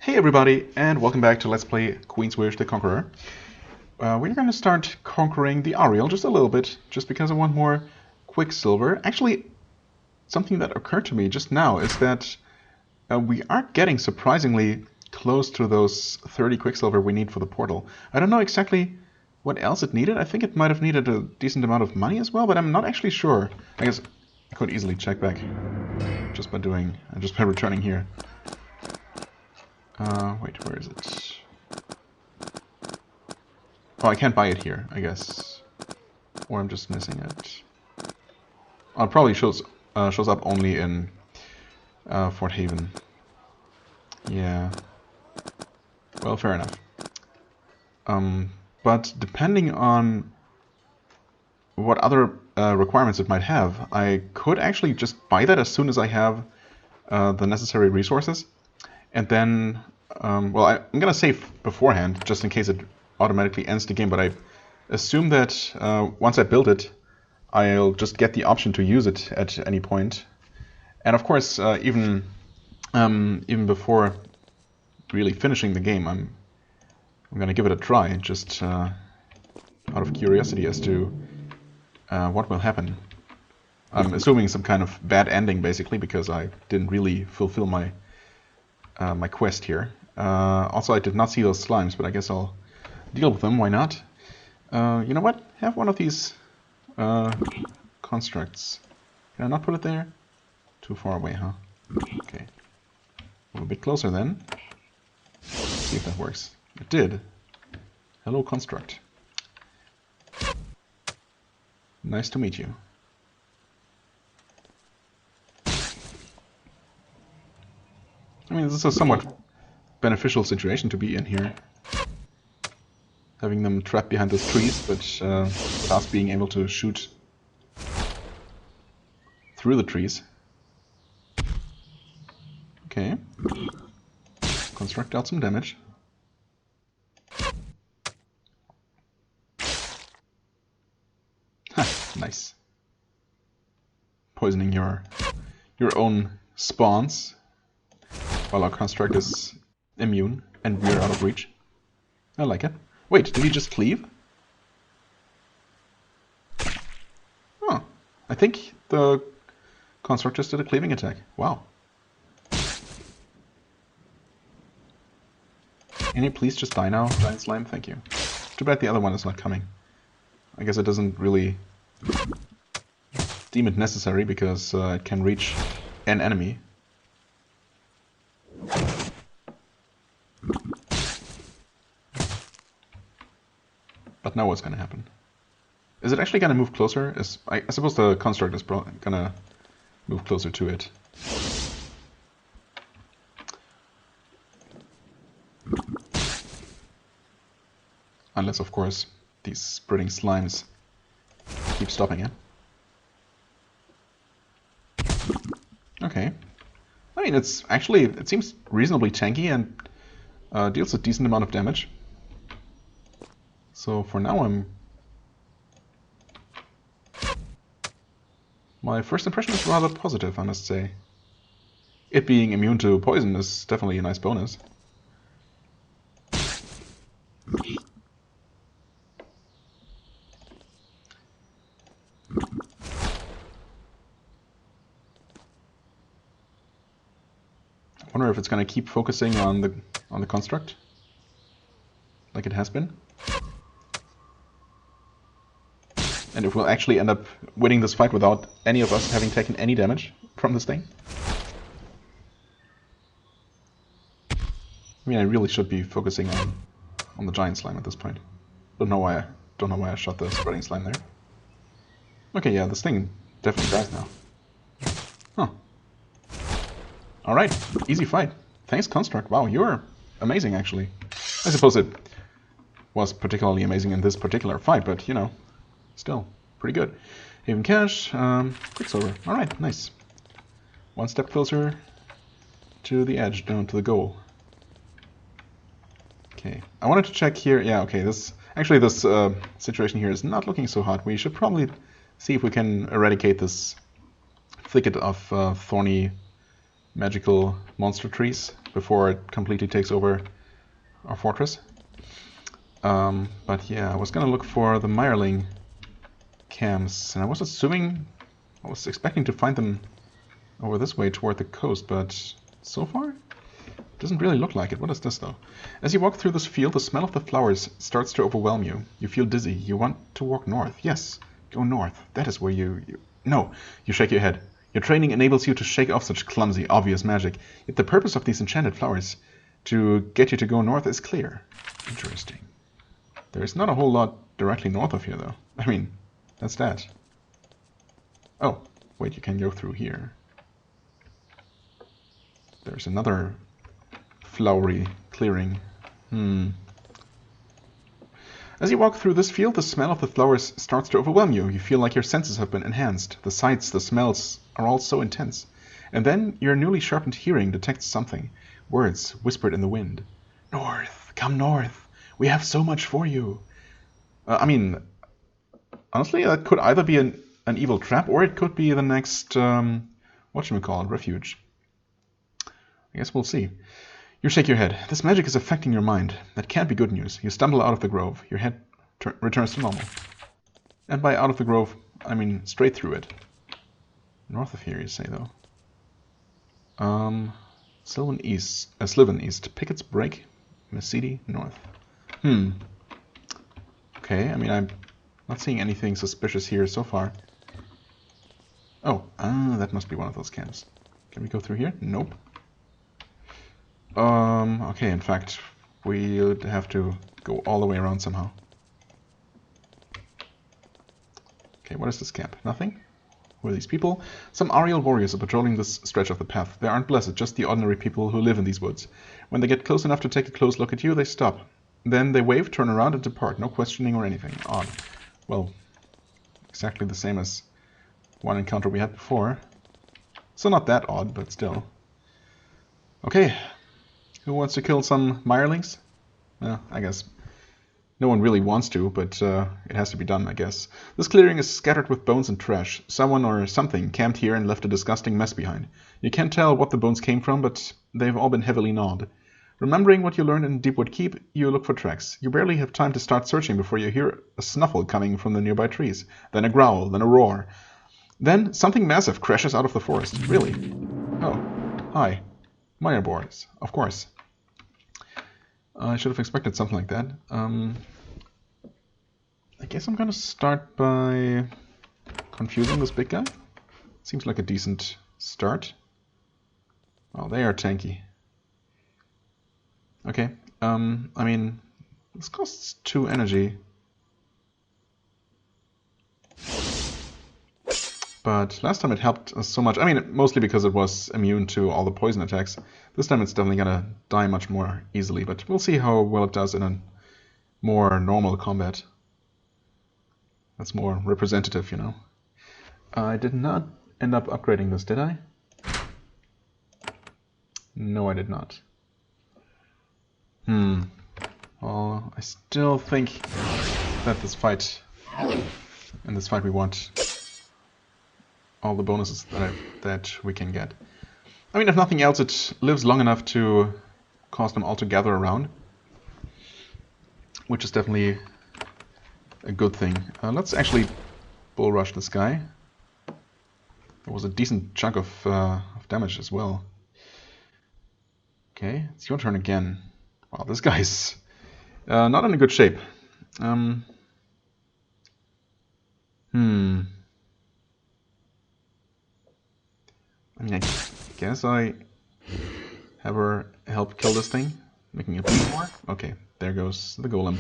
Hey everybody, and welcome back to Let's Play Queen's Wish the Conqueror. We're going to start conquering the Ariel just a little bit, just because I want more Quicksilver. Actually, something that occurred to me just now is that we are getting surprisingly close to those 30 Quicksilver we need for the portal. I don't know exactly what else it needed. I think it might have needed a decent amount of money as well, but I'm not actually sure. I guess I could easily check back just by returning here. Wait, where is it? Oh, I can't buy it here, I guess. Or I'm just missing it. Oh, it probably shows up only in Fort Haven. Yeah. Well, fair enough. But depending on what other requirements it might have, I could actually just buy that as soon as I have the necessary resources. And then, well, I'm going to save beforehand, just in case it automatically ends the game, but I assume that once I build it, I'll just get the option to use it at any point. And of course, even before really finishing the game, I'm going to give it a try, just out of curiosity as to what will happen. I'm assuming some kind of bad ending, basically, because I didn't really fulfill my quest here. Also, I did not see those slimes, but I guess I'll deal with them. Why not? You know what? Have one of these constructs. Can I not put it there? Too far away, huh? Okay. A little bit closer then. Let's see if that works. It did. Hello, construct. Nice to meet you. I mean, this is a somewhat beneficial situation to be in here. Having them trapped behind those trees, but with us being able to shoot through the trees. Okay. Construct out some damage. Ha! Nice. Poisoning your own spawns. While our construct is immune and we're out of reach. I like it. Wait, did he just cleave? Oh, I think the construct just did a cleaving attack. Wow. Can you please just die now, giant slime? Thank you. Too bad the other one is not coming. I guess it doesn't really deem it necessary because it can reach an enemy. But now what's going to happen? Is it actually going to move closer? I suppose the construct is going to move closer to it. Unless, of course, these spreading slimes keep stopping it. Okay. I mean, it seems reasonably tanky and deals a decent amount of damage. So for now, my first impression is rather positive, I must say. It being immune to poison is definitely a nice bonus. I wonder if it's going to keep focusing on the construct, like it has been. And if we'll actually end up winning this fight without any of us having taken any damage from this thing. I mean, I really should be focusing on the giant slime at this point. Don't know why I shot the spreading slime there. Okay, yeah, this thing definitely dies now. Huh. Alright, easy fight. Thanks, Construct. Wow, you're amazing, actually. I suppose it was particularly amazing in this particular fight, but, you know, still pretty good. Haven Cache, Quicksilver. Alright, nice. One step closer to the edge, down to the goal. Okay, I wanted to check here. Yeah, okay, this situation here is not looking so hot. We should probably see if we can eradicate this thicket of thorny magical monster trees. before it completely takes over our fortress. But yeah, I was gonna look for the Mirling camps, and I was expecting to find them over this way toward the coast, but so far it doesn't really look like it. What is this though? As you walk through this field, the smell of the flowers starts to overwhelm you. You feel dizzy. You want to walk north. Yes, go north. That is where No, you shake your head. Your training enables you to shake off such clumsy, obvious magic. Yet the purpose of these enchanted flowers to get you to go north is clear. Interesting. There's not a whole lot directly north of here, though. I mean, that's that. Oh, wait, you can go through here. There's another flowery clearing. As you walk through this field, the smell of the flowers starts to overwhelm you. You feel like your senses have been enhanced. The sights, the smells are all so intense. And then your newly sharpened hearing detects something. Words whispered in the wind. North, come north. We have so much for you. I mean, honestly, that could either be an evil trap, or it could be the next, whatchamacallit, refuge. I guess we'll see. You shake your head. This magic is affecting your mind. That can't be good news. You stumble out of the grove. Your head returns to normal. And by out of the grove, I mean straight through it. North of here, you say, though. Sylvan East. Pickett's Break. Mesidi, north. Okay, I mean, I'm not seeing anything suspicious here so far. Oh, that must be one of those camps. Can we go through here? Nope. Okay, in fact, we'd have to go all the way around somehow. Okay, what is this camp? Nothing? Who are these people? Some Ariel warriors are patrolling this stretch of the path. They aren't blessed, just the ordinary people who live in these woods. When they get close enough to take a close look at you, they stop. Then they wave, turn around, and depart. No questioning or anything. Odd. Well, exactly the same as one encounter we had before. So not that odd, but still. Okay. Who wants to kill some Mirelings? I guess no one really wants to, but it has to be done, I guess. This clearing is scattered with bones and trash. Someone or something camped here and left a disgusting mess behind. You can't tell what the bones came from, but they've all been heavily gnawed. Remembering what you learned in Deepwood Keep, you look for tracks. You barely have time to start searching before you hear a snuffle coming from the nearby trees. Then a growl, then a roar. Then something massive crashes out of the forest. Really? Oh, hi. Mire boars, of course. I should have expected something like that. I guess I'm gonna start by confusing this big guy. Seems like a decent start. Oh, they are tanky. Okay, I mean, this costs 2 energy. But last time it helped us so much. I mean, mostly because it was immune to all the poison attacks. This time it's definitely gonna die much more easily, but we'll see how well it does in a more normal combat. That's more representative, you know. I did not end up upgrading this, did I? No, I did not. Well, I still think that in this fight we want all the bonuses that we can get. I mean, if nothing else, it lives long enough to cause them all to gather around, which is definitely a good thing. Let's actually bull rush this guy. There was a decent chunk of damage as well. Okay, it's your turn again. Wow, this guy's not in a good shape. I mean, I guess I have her help kill this thing, making it bleed more. Okay, there goes the golem.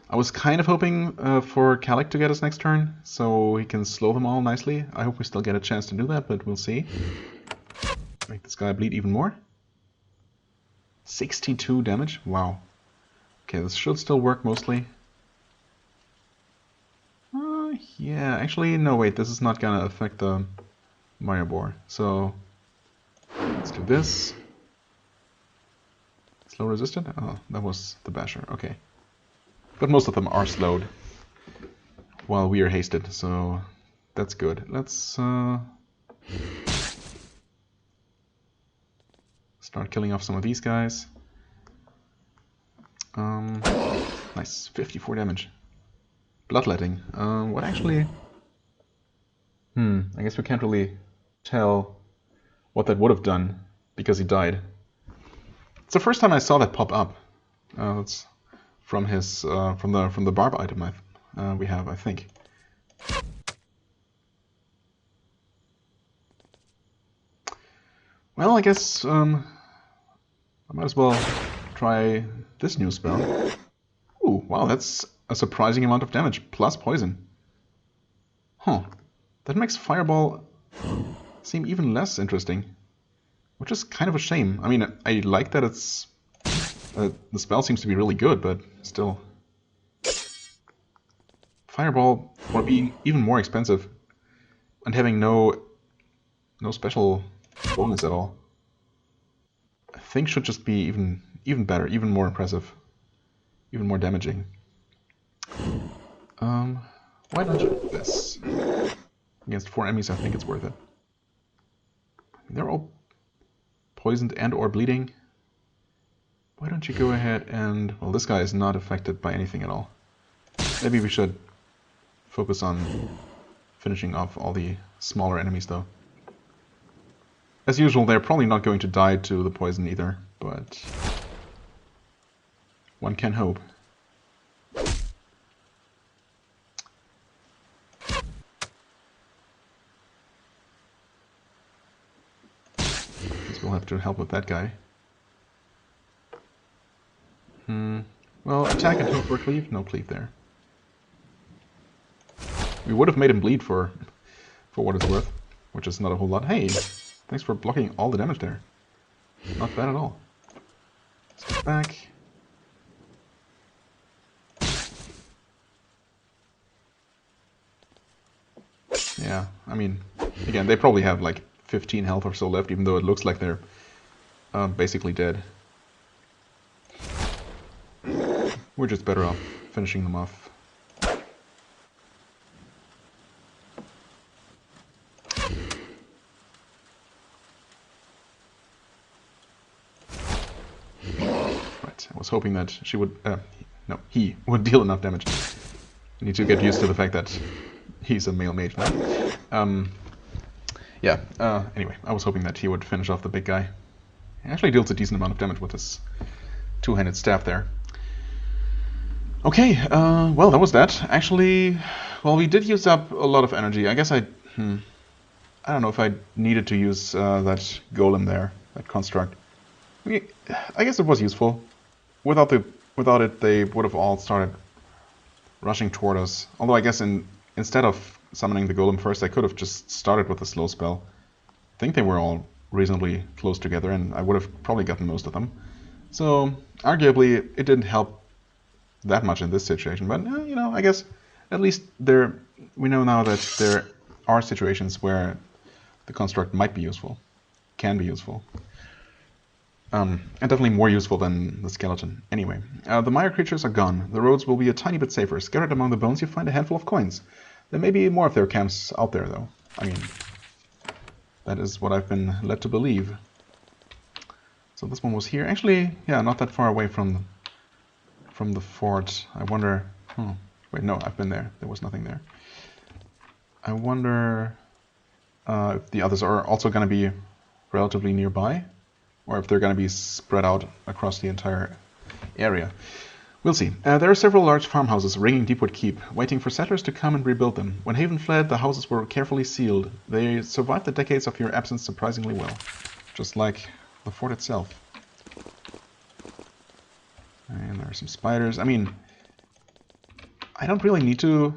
I was kind of hoping for Calic to get his next turn, so he can slow them all nicely. I hope we still get a chance to do that, but we'll see. Make this guy bleed even more. 62 damage? Wow. Okay, this should still work mostly. Yeah, actually, no, wait, this is not gonna affect the Mire boar. So, let's do this. Slow resistant? Oh, that was the basher, okay. But most of them are slowed while we are hasted, so that's good. Let's Start killing off some of these guys. Nice, 54 damage. Bloodletting. What actually... I guess we can't really tell what that would have done because he died. It's the first time I saw that pop up. It's from his from the barb item we have, I think. Well, I guess I might as well try this new spell. Ooh, wow, that's a surprising amount of damage, plus poison. Huh. That makes Fireball seem even less interesting. Which is kind of a shame. I mean, I like that it's... the spell seems to be really good, but still... Fireball, for being even more expensive, and having no special bonus at all, I think should just be even better, even more impressive, even more damaging. Why don't you do this? Against 4 enemies, I think it's worth it. They're all poisoned and or bleeding. Why don't you go ahead and... Well, this guy is not affected by anything at all. Maybe we should focus on finishing off all the smaller enemies, though. As usual, they're probably not going to die to the poison either, but one can hope. Guess we'll have to help with that guy. Well, attack and hope for a cleave? No cleave there. We would have made him bleed for what it's worth, which is not a whole lot. Hey, thanks for blocking all the damage there. Not bad at all. Step back. Yeah, I mean, again, they probably have like 15 health or so left, even though it looks like they're basically dead. We're just better off finishing them off. Right, I was hoping that she would... no, he would deal enough damage. I need to get used to the fact that he's a male mage now. Anyway, I was hoping that he would finish off the big guy. He actually deals a decent amount of damage with his two-handed staff there. Okay, well, that was that. Actually, well, we did use up a lot of energy. I guess I don't know if I needed to use that golem there, that construct. I guess it was useful. Without it, they would have all started rushing toward us. Although I guess instead of summoning the golem first, I could have just started with a slow spell. I think they were all reasonably close together, and I would have probably gotten most of them. So, arguably, it didn't help that much in this situation, but you know, I guess at least we know now that there are situations where the construct might be useful, can be useful, and definitely more useful than the skeleton. Anyway, the Mire creatures are gone. The roads will be a tiny bit safer. Scattered among the bones, you find a handful of coins. There may be more of their camps out there, though. I mean, that is what I've been led to believe. So this one was here. Actually, yeah, not that far away from the fort. I wonder... wait, no, I've been there. There was nothing there. I wonder if the others are also going to be relatively nearby, or if they're going to be spread out across the entire area. We'll see. There are several large farmhouses ringing Deepwood Keep, waiting for settlers to come and rebuild them. When Haven fled, the houses were carefully sealed. They survived the decades of your absence surprisingly well, just like the fort itself. And there are some spiders. I mean, I don't really need to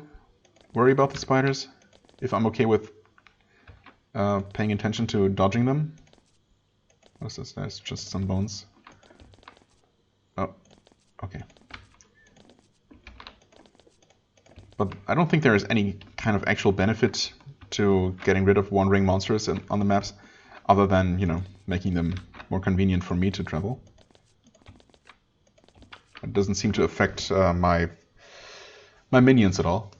worry about the spiders if I'm okay with paying attention to dodging them. What's this? That's just some bones. Oh, okay. But I don't think there is any kind of actual benefit to getting rid of wandering monsters on the maps, other than, you know, making them more convenient for me to travel. It doesn't seem to affect my minions at all.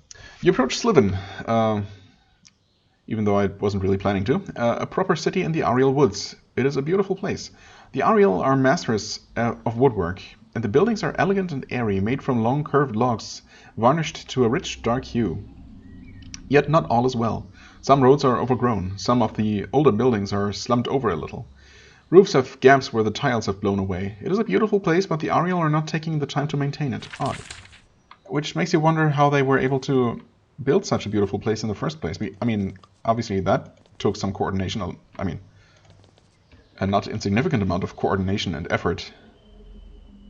You approach Sliven, even though I wasn't really planning to. A proper city in the Ariel Woods. It is a beautiful place. The Ariel are masters of woodwork, and the buildings are elegant and airy, made from long curved logs, varnished to a rich dark hue. Yet not all is well. Some roads are overgrown, some of the older buildings are slumped over a little. Roofs have gaps where the tiles have blown away. It is a beautiful place, but the Ariel are not taking the time to maintain it. Odd. Which makes you wonder how they were able to build such a beautiful place in the first place. I mean, obviously that took some coordination. I mean, a not insignificant amount of coordination and effort.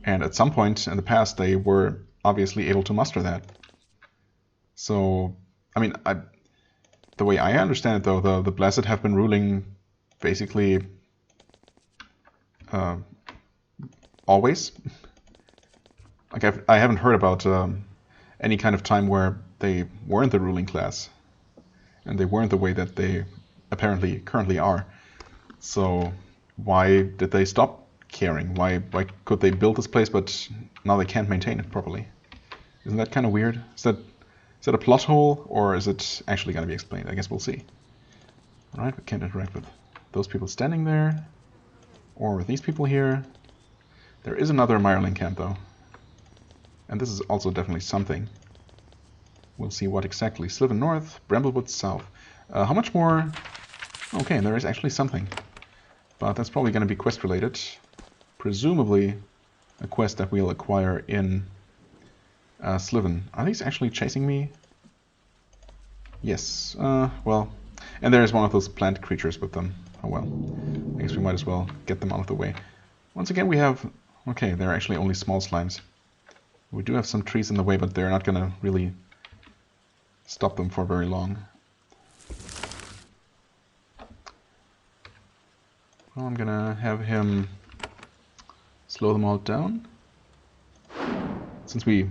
And at some point in the past, they were obviously able to muster that. So, I mean, the way I understand it, though, the Blessed have been ruling basically always. Like I haven't heard about any kind of time where they weren't the ruling class, and they weren't the way that they apparently currently are. So why did they stop caring? Why could they build this place, but now they can't maintain it properly? Isn't that kind of weird? Is that a plot hole, or is it actually going to be explained? I guess we'll see. All right, we can't interact with those people standing there, or with these people here. There is another Mirelink camp, though. And this is also definitely something. We'll see what exactly. Sliven North, Bramblewood South. How much more? Okay, there is actually something. But that's probably going to be quest related. Presumably a quest that we'll acquire in Sliven. Are these actually chasing me? Yes. Well, and there is one of those plant creatures with them. Oh well. I guess we might as well get them out of the way. Once again we have... Okay, they're actually only small slimes. We do have some trees in the way, but they're not going to really stop them for very long. Well, I'm going to have him slow them all down. Since we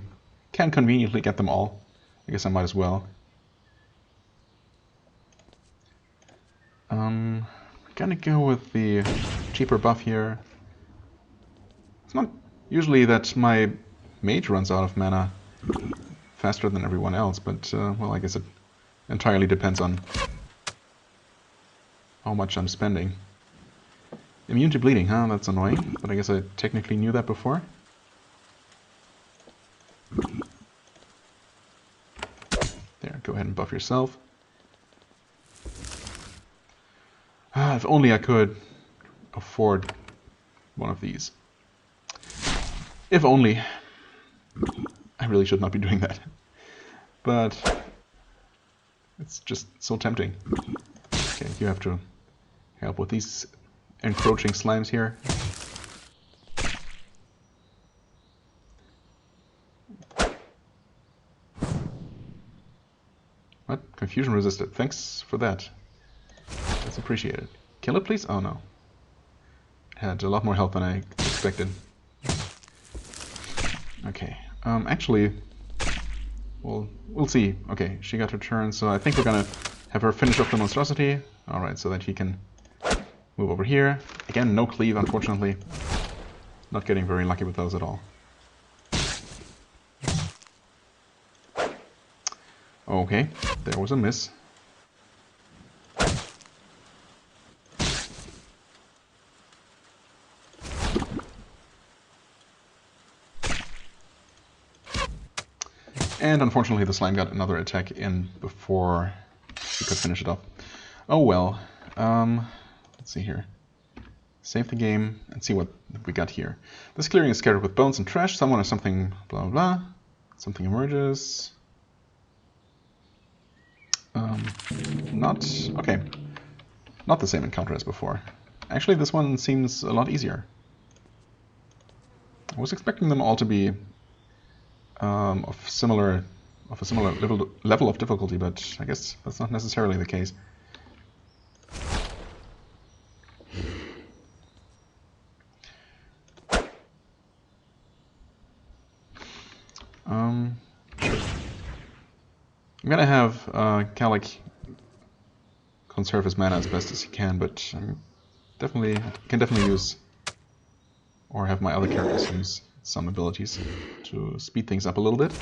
can conveniently get them all, I guess I might as well. I'm gonna go with the cheaper buff here. It's not usually that my mage runs out of mana faster than everyone else, but well, I guess it entirely depends on how much I'm spending. Immune to bleeding, huh? That's annoying, but I guess I technically knew that before. There, go ahead and buff yourself. If only I could afford one of these. If only. I really should not be doing that. But it's just so tempting. Okay, you have to help with these encroaching slimes here. What? Confusion resisted. Thanks for that. That's appreciated. Kill it, please? Oh no. It had a lot more health than I expected. Okay. Actually, we'll see. Okay, she got her turn, so I think we're gonna have her finish off the monstrosity. Alright, so that he can move over here. Again, no cleave, unfortunately. Not getting very lucky with those at all. Okay, there was a miss. And unfortunately the slime got another attack in before we could finish it up. Oh well. Let's see here. Save the game and see what we got here. This clearing is scattered with bones and trash. Someone or something blah blah blah. Something emerges. Okay. Not the same encounter as before. Actually, this one seems a lot easier. I was expecting them all to be of a similar level of difficulty, but I guess that's not necessarily the case. Sure. I'm gonna have Kalik conserve his mana as best as he can, but can definitely use, or have my other characters use some abilities to speed things up a little bit.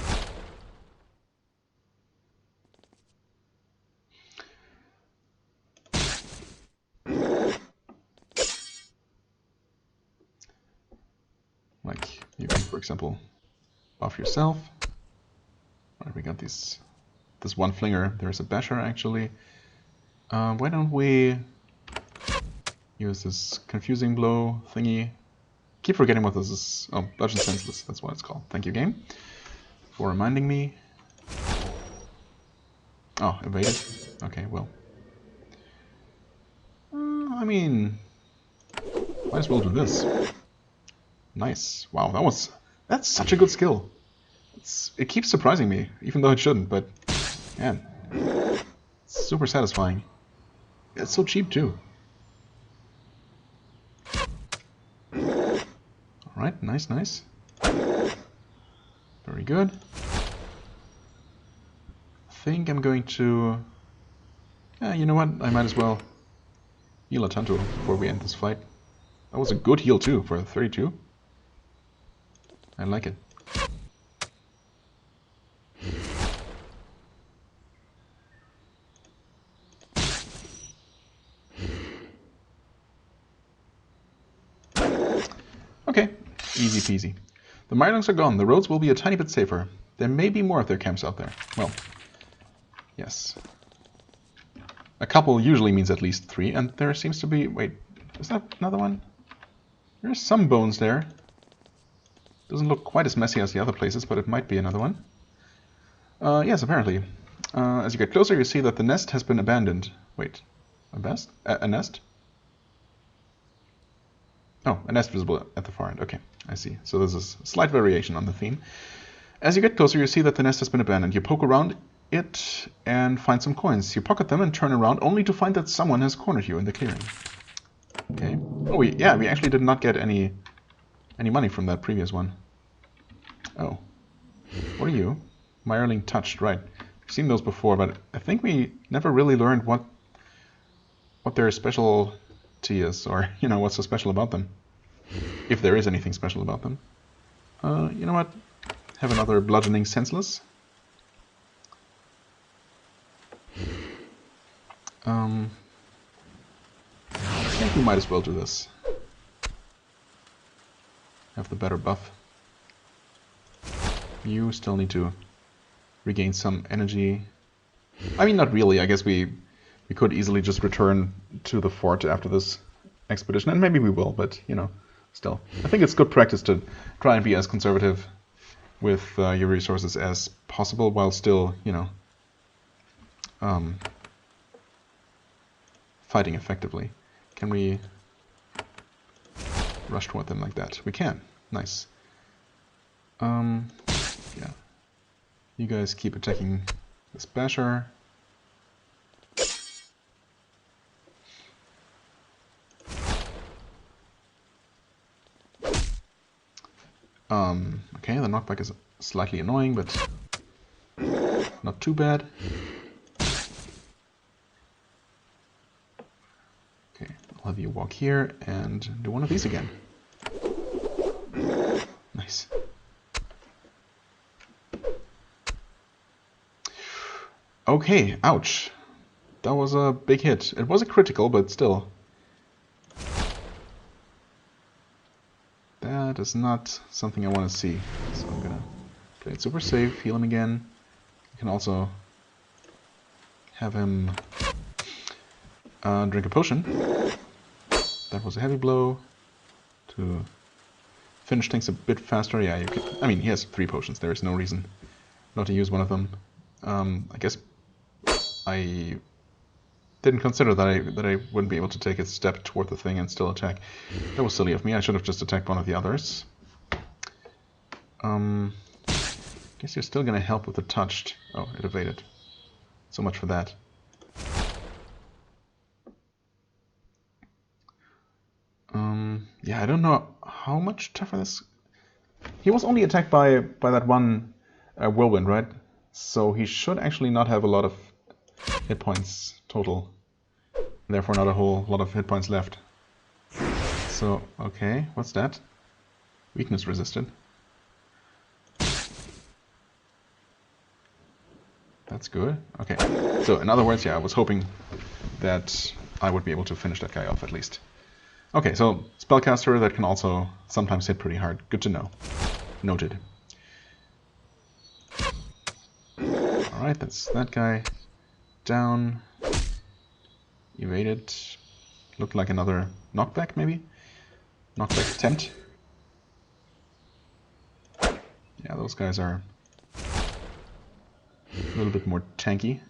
for example, buff yourself. Alright, we got this one flinger. There's a basher actually. Why don't we use this confusing blow thingy? Keep forgetting what this is. Oh, bludgeon senseless. That's what it's called. Thank you, game, for reminding me. Oh, evaded. Okay, well. I mean, might as well do this. Nice. Wow, that's such a good skill. It keeps surprising me, even though it shouldn't, but man, it's super satisfying. It's so cheap too. Alright, nice, nice. Very good. I think I'm going to... Yeah, you know what? I might as well heal Atantuo before we end this fight. That was a good heal too, for 32. I like it. Okay, easy peasy. The Myrlings are gone. The roads will be a tiny bit safer. There may be more of their camps out there. Well, yes. A couple usually means at least 3, and there seems to be... Wait, is that another one? There's some bones there. Doesn't look quite as messy as the other places, but it might be another one. Yes, apparently. As you get closer, you see that the nest has been abandoned. Wait, a nest? Oh, a nest visible at the far end. Okay, I see. So there's a slight variation on the theme. As you get closer, you see that the nest has been abandoned. You poke around it and find some coins. You pocket them and turn around, only to find that someone has cornered you in the clearing. Okay. Oh, we actually did not get any money from that previous one. Oh. What are you? Myrling touched, right. I've seen those before, but I think we never really learned what their specialty is, or, you know, what's so special about them. If there is anything special about them. You know what? Have another bludgeoning senseless. I think we might as well do this. Have the better buff. You still need to regain some energy. I mean, not really. I guess we could easily just return to the fort after this expedition, and maybe we will, but, you know, still. I think it's good practice to try and be as conservative with your resources as possible, while still, you know, fighting effectively. Can we rush toward them like that? We can. Nice. Yeah. You guys keep attacking this basher. Okay, the knockback is slightly annoying, but not too bad. Okay, I'll have you walk here and do one of these again. Nice. Okay, ouch. That was a big hit. It was a critical, but still. That is not something I want to see. So I'm gonna play it super safe, heal him again. You can also have him drink a potion. That was a heavy blow to finish things a bit faster. Yeah, you could, I mean, he has 3 potions. There is no reason not to use one of them. I guess I didn't consider that I wouldn't be able to take a step toward the thing and still attack. That was silly of me. I should have just attacked one of the others. Guess you're still gonna help with the touched. Oh, it evaded. So much for that. Yeah, I don't know how much tougher this... He was only attacked by that one whirlwind, right? So he should actually not have a lot of hit points total. Therefore not a whole lot of hit points left. So, okay, what's that? Weakness resisted. That's good. Okay, so in other words, yeah, I was hoping that I would be able to finish that guy off at least. Okay, so spellcaster that can also sometimes hit pretty hard. Good to know. Noted. Alright, that's that guy. Down. Evaded. Looked like another knockback, maybe? Knockback attempt. Yeah, those guys are a little bit more tanky.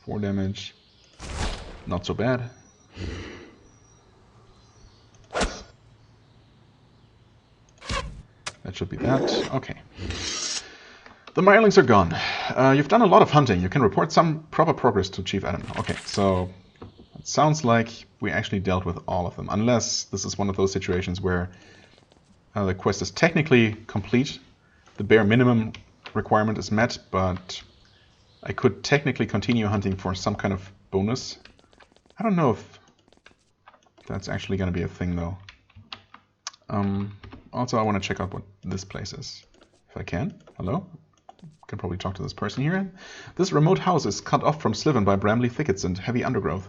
4 damage. Not so bad. That should be that. Okay. The Mirelings are gone. You've done a lot of hunting. You can report some proper progress to Chief Adam. Okay, so it sounds like we actually dealt with all of them. Unless this is one of those situations where the quest is technically complete. The bare minimum requirement is met, but I could technically continue hunting for some kind of bonus. I don't know if that's actually going to be a thing, though. Also, I want to check out what this place is. If I can. Hello? Can probably talk to this person here. This remote house is cut off from Sliven by brambly thickets and heavy undergrowth.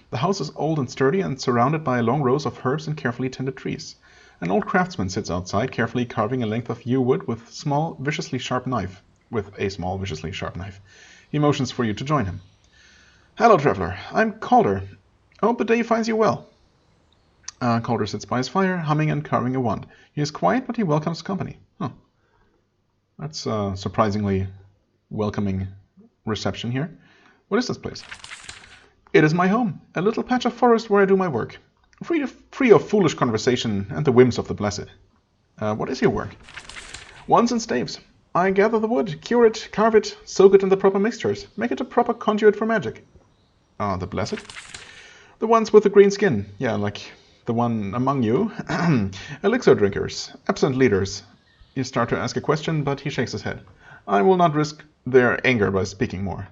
The house is old and sturdy and surrounded by long rows of herbs and carefully tended trees. An old craftsman sits outside, carefully carving a length of yew wood with a small, viciously sharp knife. He motions for you to join him. Hello, traveler. I'm Calder. I hope the day finds you well. Calder sits by his fire, humming and carving a wand. He is quiet, but he welcomes company. Huh. That's a surprisingly welcoming reception here. What is this place? It is my home, a little patch of forest where I do my work. Free of foolish conversation and the whims of the blessed. What is your work? Wands and staves. I gather the wood, cure it, carve it, soak it in the proper mixtures, make it a proper conduit for magic. The blessed? The ones with the green skin. Yeah, like the one among you. Elixir drinkers, absent leaders. You start to ask a question, but he shakes his head. I will not risk their anger by speaking more.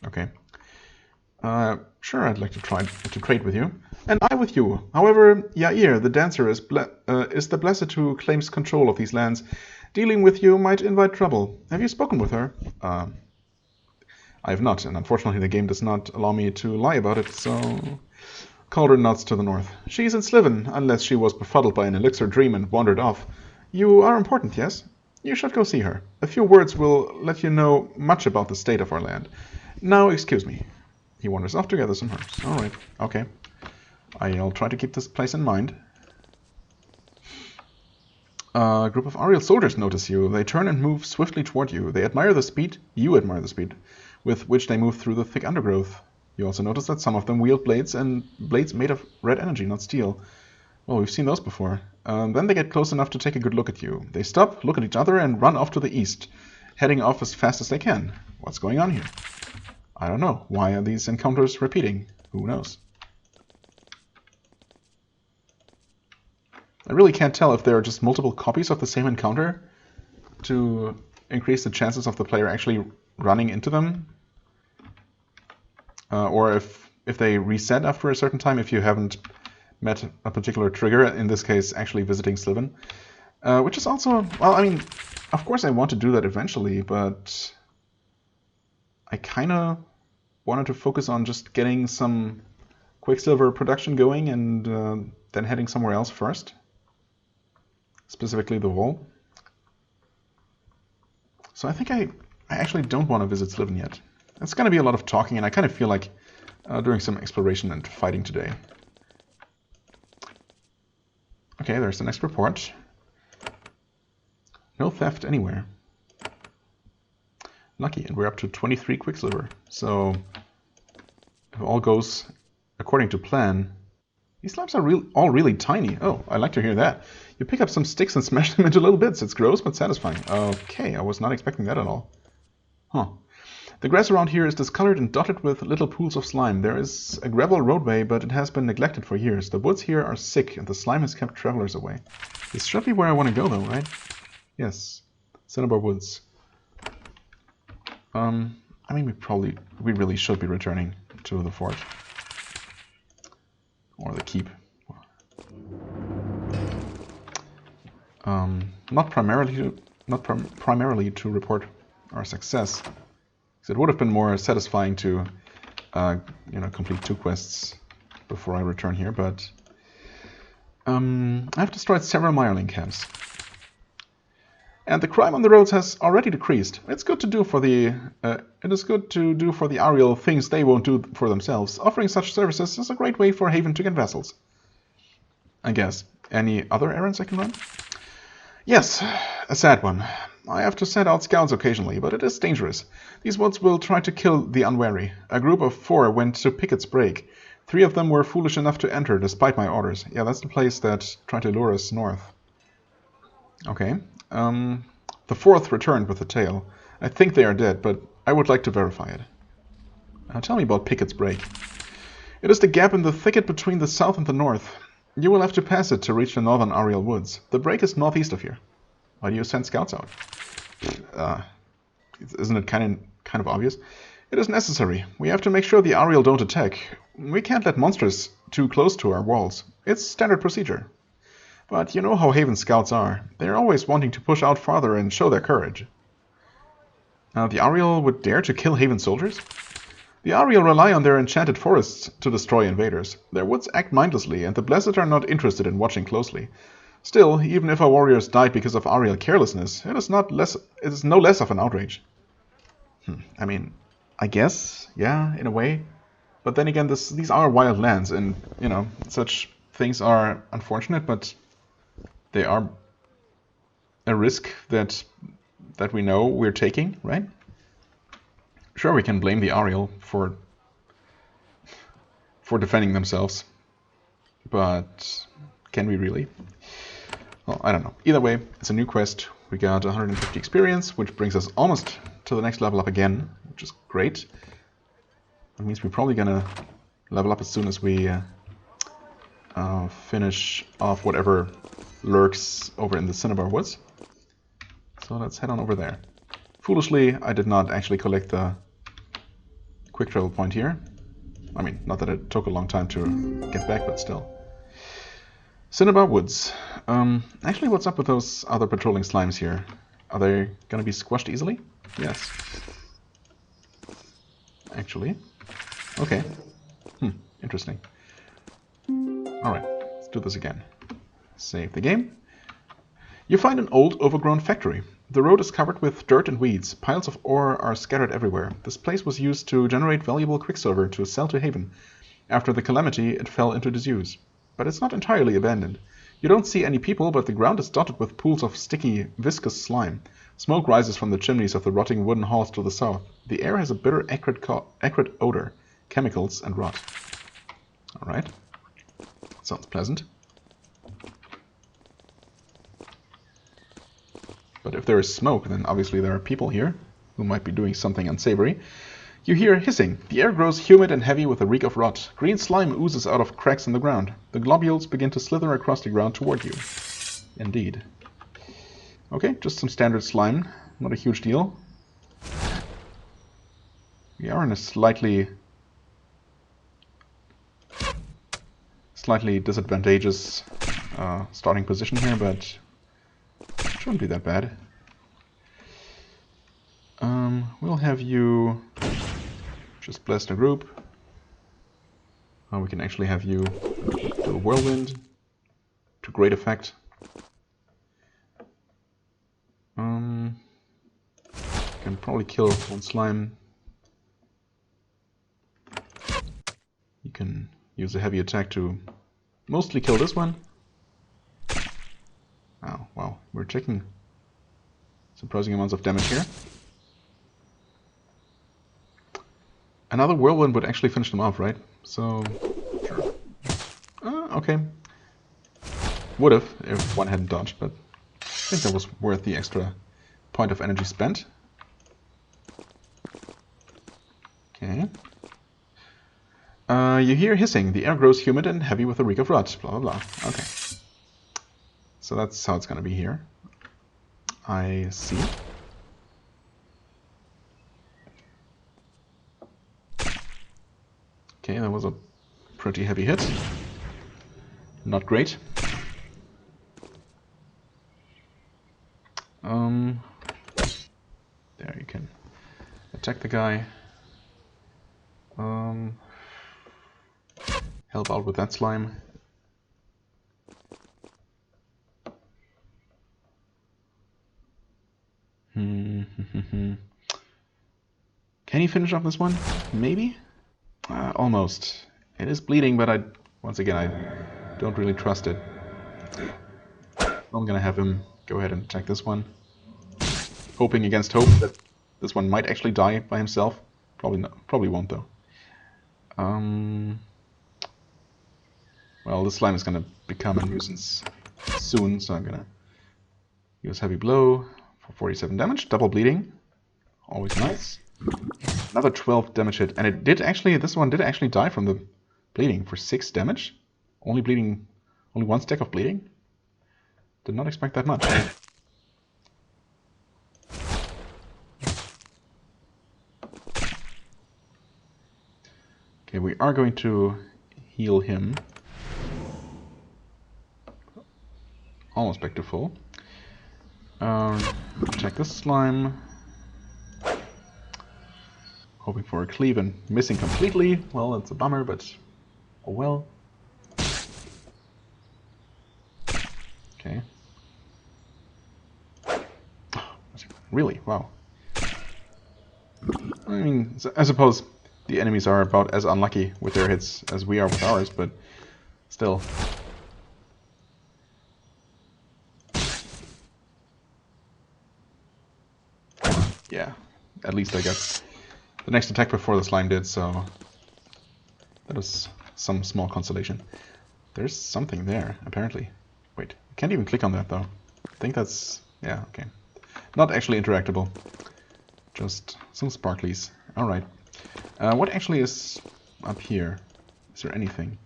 Okay. Sure, I'd like to try to trade with you. And I with you. However, Yair, the dancer, is the blessed who claims control of these lands. Dealing with you might invite trouble. Have you spoken with her? I have not, and unfortunately the game does not allow me to lie about it, so... Calder nods to the north. She's in Sliven, unless she was befuddled by an elixir dream and wandered off. You are important, yes? You should go see her. A few words will let you know much about the state of our land. Now, excuse me. He wanders off to gather some herbs. Alright, okay. I'll try to keep this place in mind. A group of Ariel soldiers notice you. They turn and move swiftly toward you. They admire the speed, you admire the speed, with which they move through the thick undergrowth. You also notice that some of them wield blades, and blades made of red energy, not steel. Well, we've seen those before. Then they get close enough to take a good look at you. They stop, look at each other, and run off to the east, heading off as fast as they can. What's going on here? I don't know. Why are these encounters repeating? Who knows? I really can't tell if there are just multiple copies of the same encounter to increase the chances of the player actually running into them. Or if they reset after a certain time if you haven't met a particular trigger, in this case actually visiting Sliven. Which is also, well, I mean, of course I want to do that eventually, but I kind of wanted to focus on just getting some Quicksilver production going and then heading somewhere else first. Specifically the Wall. So I think I actually don't want to visit Sliven yet. It's going to be a lot of talking, and I kind of feel like doing some exploration and fighting today. Okay, there's the next report. No theft anywhere. Lucky, and we're up to 23 Quicksilver. So, if all goes according to plan... These slabs are all really tiny. Oh, I like to hear that. You pick up some sticks and smash them into little bits. It's gross, but satisfying. Okay, I was not expecting that at all. Huh. The grass around here is discolored and dotted with little pools of slime. There is a gravel roadway, but it has been neglected for years. The woods here are sick, and the slime has kept travelers away. This should be where I want to go, though, right? Yes. Cinnabar Woods. I mean, we really should be returning to the fort. Or the keep. Not primarily to report our success. It would have been more satisfying to complete 2 quests before I return here, but I've destroyed several mireling camps. And the crime on the roads has already decreased. It's good to do for the it is good to do for the Ariel things they won't do for themselves. Offering such services is a great way for Haven to get vessels. I guess. Any other errands I can run? Yes, a sad one. I have to send out scouts occasionally, but it is dangerous. These woods will try to kill the unwary. A group of 4 went to Pickett's Break. 3 of them were foolish enough to enter, despite my orders. Yeah, that's the place that tried to lure us north. Okay. The 4th returned with the tail. I think they are dead, but I would like to verify it. Tell me about Pickett's Break. It is the gap in the thicket between the south and the north. You will have to pass it to reach the northern Ariel woods. The break is northeast of here. Why do you send scouts out? Isn't it kind of obvious? It is necessary. We have to make sure the Ariel don't attack. We can't let monsters too close to our walls. It's standard procedure. But you know how Haven scouts are. They're always wanting to push out farther and show their courage. Now, the Ariel would dare to kill Haven soldiers? The Ariel rely on their enchanted forests to destroy invaders. Their woods act mindlessly, and the Blessed are not interested in watching closely. Still, even if our warriors died because of Ariel carelessness, it is no less of an outrage. I mean, I guess, yeah, in a way. But then again, these are wild lands, and, such things are unfortunate, but they are a risk that we know we're taking, right? Sure, we can blame the Ariel for defending themselves, but can we really? Well, I don't know. Either way, it's a new quest. We got 150 experience, which brings us almost to the next level up again, which is great. That means we're probably gonna level up as soon as we finish off whatever lurks over in the Cinnabar Woods. So let's head on over there. Foolishly, I did not actually collect the quick travel point here. I mean, not that it took a long time to get back, but still. Cinnabar Woods. Actually, what's up with those other patrolling slimes here? Are they gonna be squashed easily? Yes. Actually. Okay. Interesting. Alright, let's do this again. Save the game. You find an old, overgrown factory. The road is covered with dirt and weeds. Piles of ore are scattered everywhere. This place was used to generate valuable quicksilver to sell to Haven. After the calamity, it fell into disuse. But it's not entirely abandoned. You don't see any people, but the ground is dotted with pools of sticky, viscous slime. Smoke rises from the chimneys of the rotting wooden halls to the south. The air has a bitter, acrid odor, chemicals, and rot. Alright. Sounds pleasant. But if there is smoke, then obviously there are people here who might be doing something unsavory. You hear hissing. The air grows humid and heavy with a reek of rot. Green slime oozes out of cracks in the ground. The globules begin to slither across the ground toward you. Indeed. Okay, just some standard slime. Not a huge deal. We are in a slightly disadvantageous starting position here, but it shouldn't be that bad. We'll have you just bless the group. We can actually have you do a whirlwind to great effect. Can probably kill one slime. You can use a heavy attack to mostly kill this one. Oh, wow, we're taking surprising amounts of damage here. Another whirlwind would actually finish them off, right? So, sure. Okay. Would have if one hadn't dodged, but I think that was worth the extra point of energy spent. Okay. You hear hissing. The air grows humid and heavy with a reek of rot. Blah, blah, blah. Okay. So that's how it's going to be here. I see. Okay, that was a pretty heavy hit. Not great. There you can attack the guy. help out with that slime. Can he finish off this one? Maybe? Almost. It is bleeding, but once again, I don't really trust it. I'm gonna have him go ahead and attack this one. Hoping against hope that this one might actually die by himself. Probably not. Probably won't though. Well, this slime is gonna become a nuisance soon, so I'm gonna use heavy blow for 47 damage, double bleeding. Always nice. Another 12 damage hit, and it did actually. This one did actually die from the bleeding for 6 damage. Only one stack of bleeding. Did not expect that much. Okay, we are going to heal him. Almost back to full. Check this slime. Hoping for a cleave and missing completely. Well, that's a bummer, but oh well. Okay. Really? Wow. I mean, I suppose the enemies are about as unlucky with their hits as we are with ours, but still. Yeah, at least I got the next attack before the slime did, so that was some small consolation. There's something there, apparently. Wait, I can't even click on that though. I think that's... yeah, okay. Not actually interactable. Just some sparklies. Alright. What actually is up here? Is there anything?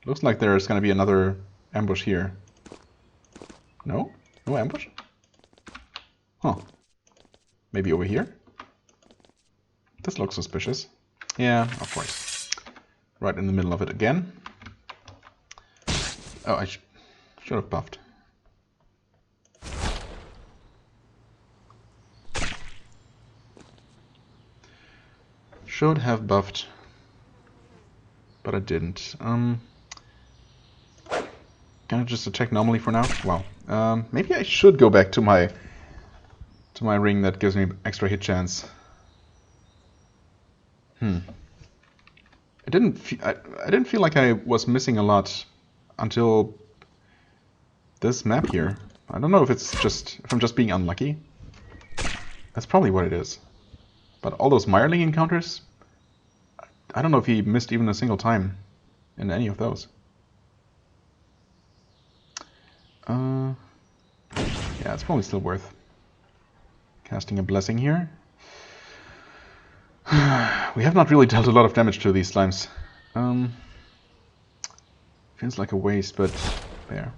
Looks like there's gonna be another ambush here. No? No ambush? Huh. Maybe over here? This looks suspicious. Yeah, of course. Right in the middle of it again. Oh, I should have buffed. Should have buffed, but I didn't. Can I just attack normally for now? Wow. Maybe I should go back to my ring that gives me extra hit chance. I didn't feel like I was missing a lot until this map here. I don't know if I'm just being unlucky. That's probably what it is. But all those Mirling encounters, I don't know if he missed even a single time in any of those. Yeah, it's probably still worth casting a blessing here. We have not really dealt a lot of damage to these slimes. Feels like a waste, but there.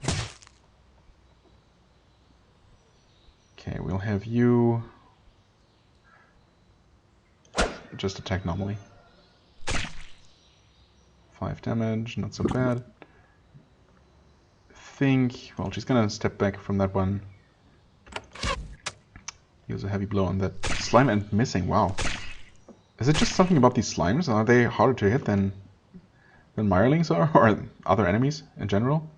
Okay, we'll have you just attack normally. 5 damage, not so bad. I think, well, she's gonna step back from that one. Use a heavy blow on that slime and missing. Wow. Is it just something about these slimes? Are they harder to hit than Mirelings are, or other enemies in general?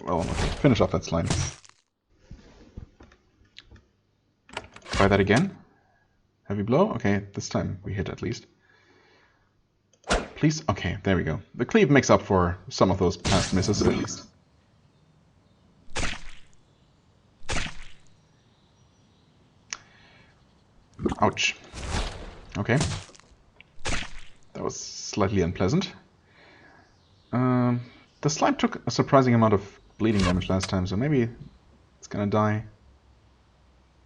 Well, okay, finish off that slime. Try that again. Heavy blow. Okay, this time we hit at least. Please. Okay, there we go. The cleave makes up for some of those past misses at least. Ouch. Okay. That was slightly unpleasant. The slime took a surprising amount of bleeding damage last time, so maybe it's gonna die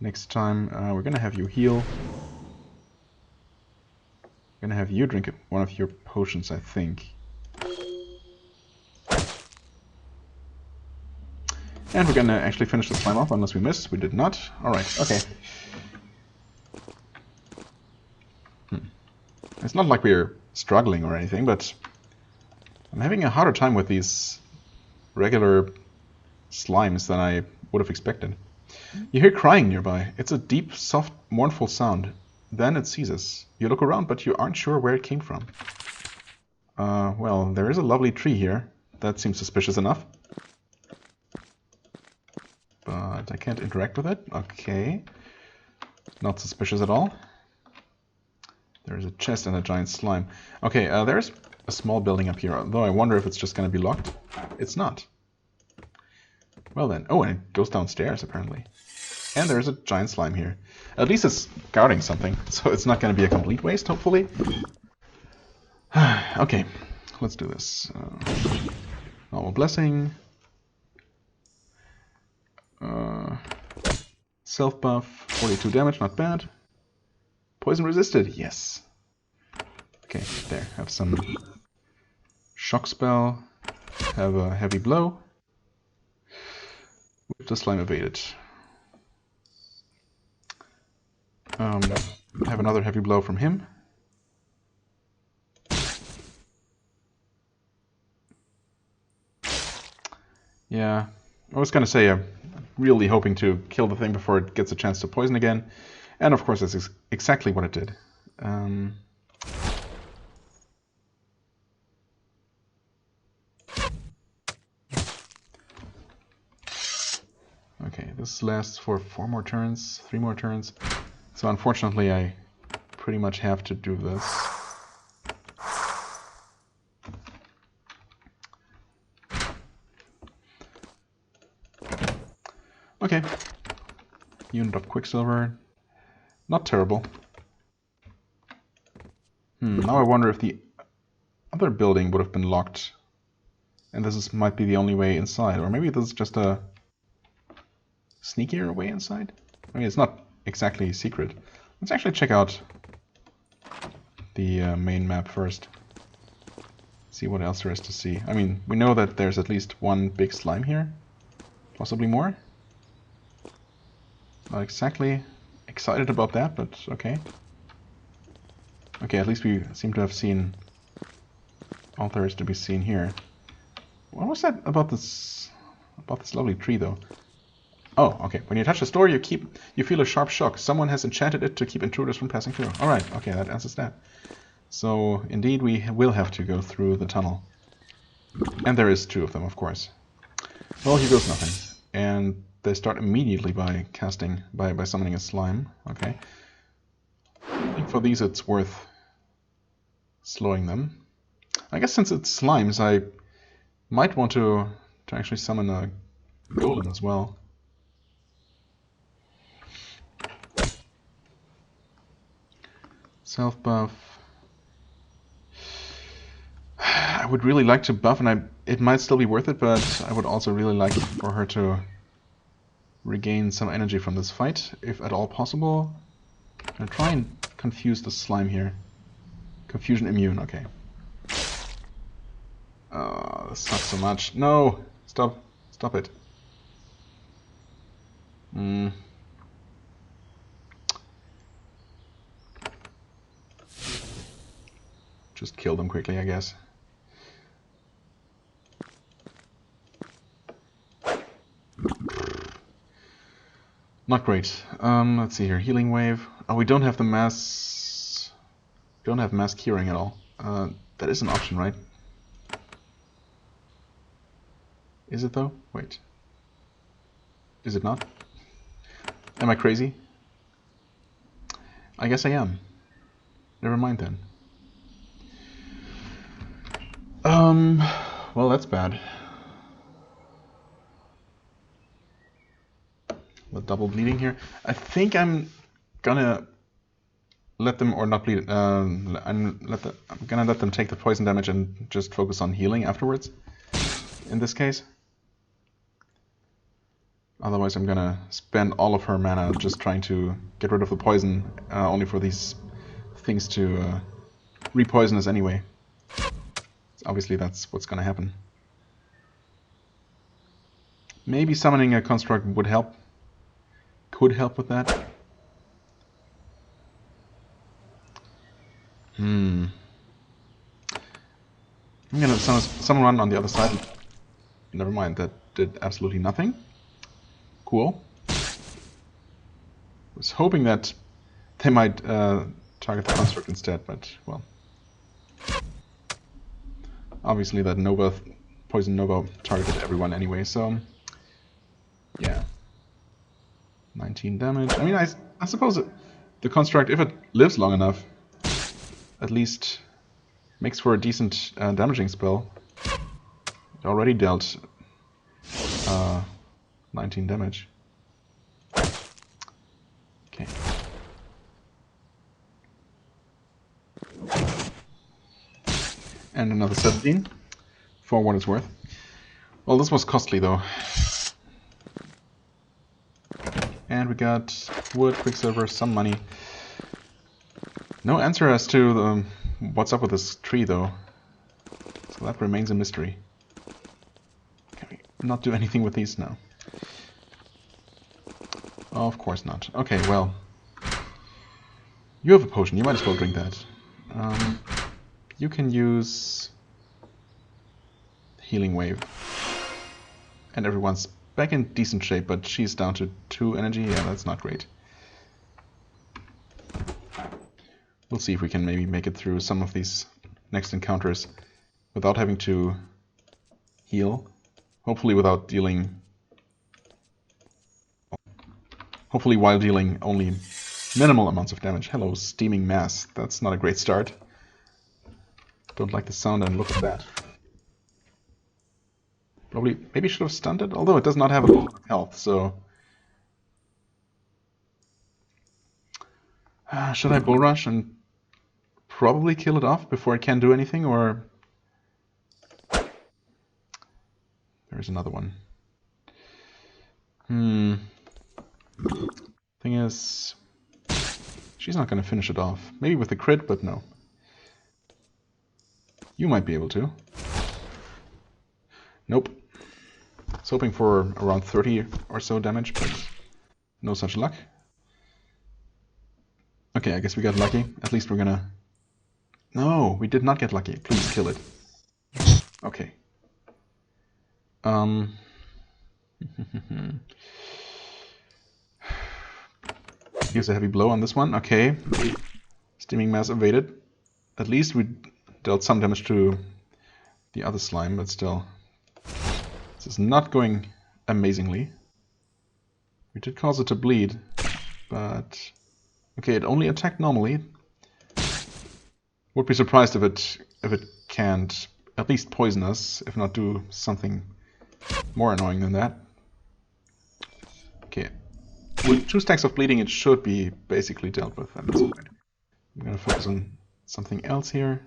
next time. We're gonna have you heal. We're gonna have you drink one of your potions, I think. And we're gonna actually finish the slime off, unless we miss. We did not. Alright, okay. It's not like we're struggling or anything, but I'm having a harder time with these regular slimes than I would have expected. You hear crying nearby. It's a deep, soft, mournful sound. Then it ceases. You look around, but you aren't sure where it came from. Well, there is a lovely tree here. That seems suspicious enough. But I can't interact with it. Okay. Not suspicious at all. There's a chest and a giant slime. Okay, there's a small building up here, though I wonder if it's just going to be locked. It's not. Well then. Oh, and it goes downstairs, apparently. And there's a giant slime here. At least it's guarding something, so it's not going to be a complete waste, hopefully. Okay, let's do this. Normal blessing. Self buff, 42 damage, not bad. Poison resisted, yes. Okay, there, have some shock spell, have a heavy blow. With the slime evaded. Have another heavy blow from him. Yeah, I was gonna say I'm really hoping to kill the thing before it gets a chance to poison again. And of course that's exactly what it did. Okay, this lasts for 4 more turns, 3 more turns. So unfortunately I pretty much have to do this. Okay. Unit of Quicksilver. Not terrible. Now I wonder if the other building would have been locked. And this might be the only way inside. Or maybe this is just a sneakier way inside? I mean, it's not exactly secret. Let's actually check out the main map first. See what else there is to see. I mean, we know that there's at least one big slime here. Possibly more. Not exactly excited about that, but okay. Okay, at least we seem to have seen all there is to be seen here. What was that about this lovely tree, though? Oh, okay. When you touch the store, you feel a sharp shock. Someone has enchanted it to keep intruders from passing through. All right, okay, that answers that. So indeed, we will have to go through the tunnel, and there is 2 of them, of course. Well, here goes nothing, and they start immediately by summoning a slime. Okay. I think for these it's worth slowing them. I guess since it's slimes, I might want to actually summon a golem as well. Self buff. I would really like to buff, and it might still be worth it, but I would also really like for her to regain some energy from this fight, if at all possible. I'll try and confuse the slime here. Confusion immune, okay. Oh, this sucks so much. No! Stop it. Just kill them quickly, I guess. Not great. Let's see here. Healing wave. Oh, we don't have the mass. Don't have mass curing at all. That is an option, right? Is it though? Wait. Is it not? Am I crazy? I guess I am. Never mind then. Well, that's bad. The double bleeding here. I think I'm gonna let them, or not bleed. I'm gonna let them take the poison damage and just focus on healing afterwards. In this case. Otherwise, I'm gonna spend all of her mana just trying to get rid of the poison, only for these things to re-poison us anyway. Obviously, that's what's gonna happen. Maybe summoning a construct would help. Could help with that. I'm gonna summon one on the other side. Never mind, that did absolutely nothing. Cool. Was hoping that they might target the construct instead, but well. Obviously that Poison Nova targeted everyone anyway, so yeah. 19 damage. I mean, I suppose the construct, if it lives long enough, at least makes for a decent damaging spell. It already dealt 19 damage. Okay. And another 17, for what it's worth. Well, this was costly though. And we got wood, quicksilver, some money. No answer as to what's up with this tree though. So that remains a mystery. Can we not do anything with these now? Oh, of course not. Okay, well. You have a potion, you might as well drink that. You can use Healing Wave. And everyone's back in decent shape, but she's down to 2 energy. Yeah, that's not great. We'll see if we can maybe make it through some of these next encounters without having to heal. Hopefully without dealing... Hopefully while dealing only minimal amounts of damage. Hello, Steaming Mass. That's not a great start. Don't like the sound and look at that. Probably, maybe should have stunned it, although it does not have a lot of health, so... should I Bull Rush and probably kill it off before it can do anything, or... There's another one. Thing is... She's not going to finish it off. Maybe with a crit, but no. You might be able to. Nope. I was hoping for around 30 or so damage, but no such luck. Okay, I guess we got lucky. At least we're gonna... No, we did not get lucky. Please kill it. Okay. Here's a heavy blow on this one. Okay. Steaming Mass evaded. At least we dealt some damage to the other slime, but still. This is not going amazingly. We did cause it to bleed, but... Okay, it only attacked normally. Would be surprised if it can't at least poison us, if not do something more annoying than that. Okay. With 2 stacks of bleeding, it should be basically dealt with at this point. I'm gonna focus on something else here.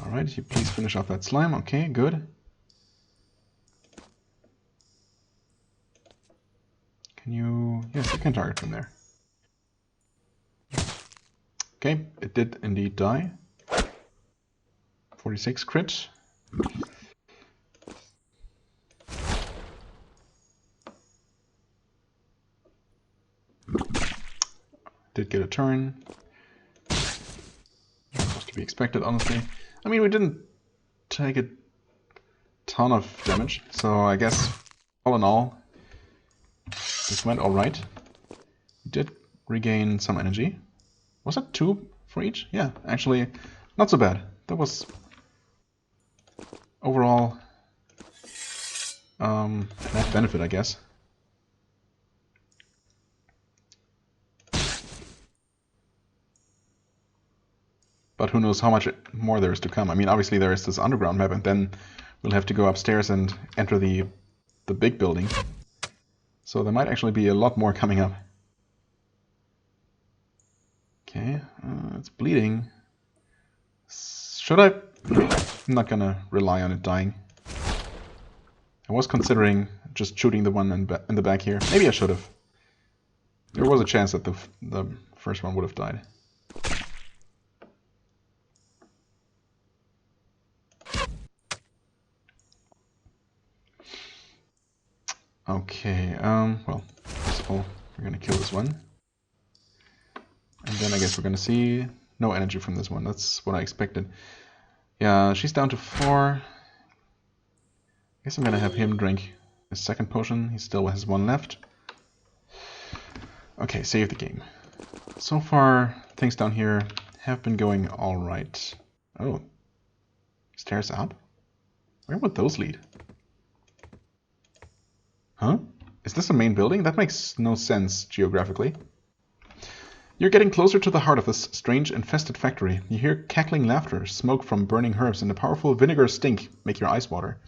Alright, you please finish off that slime. Okay, good. Can you... Yes, you can target from there. Okay, it did indeed die. 46 crit. Did get a turn. Was to be expected, honestly. I mean, we didn't take a ton of damage, so I guess all in all, this went alright. We did regain some energy. Was that 2 for each? Yeah, actually, not so bad. That was overall a net benefit, I guess. But who knows how much more there is to come. I mean, obviously there is this underground map, and then we'll have to go upstairs and enter the big building. So there might actually be a lot more coming up. Okay, it's bleeding. Should I? No, I'm not gonna rely on it dying. I was considering just shooting the one in the back here. Maybe I should have. There was a chance that the first one would have died. Okay, well, first of all, we're gonna kill this one. And then I guess we're gonna see no energy from this one. That's what I expected. Yeah, she's down to 4. guess I'm gonna have him drink his second potion. He still has one left. Okay, save the game. So far, things down here have been going alright. Oh. Stairs up? Where would those lead? Huh? Is this a main building? That makes no sense geographically. You're getting closer to the heart of this strange infested factory. You hear cackling laughter, smoke from burning herbs, and a powerful vinegar stink make your eyes water.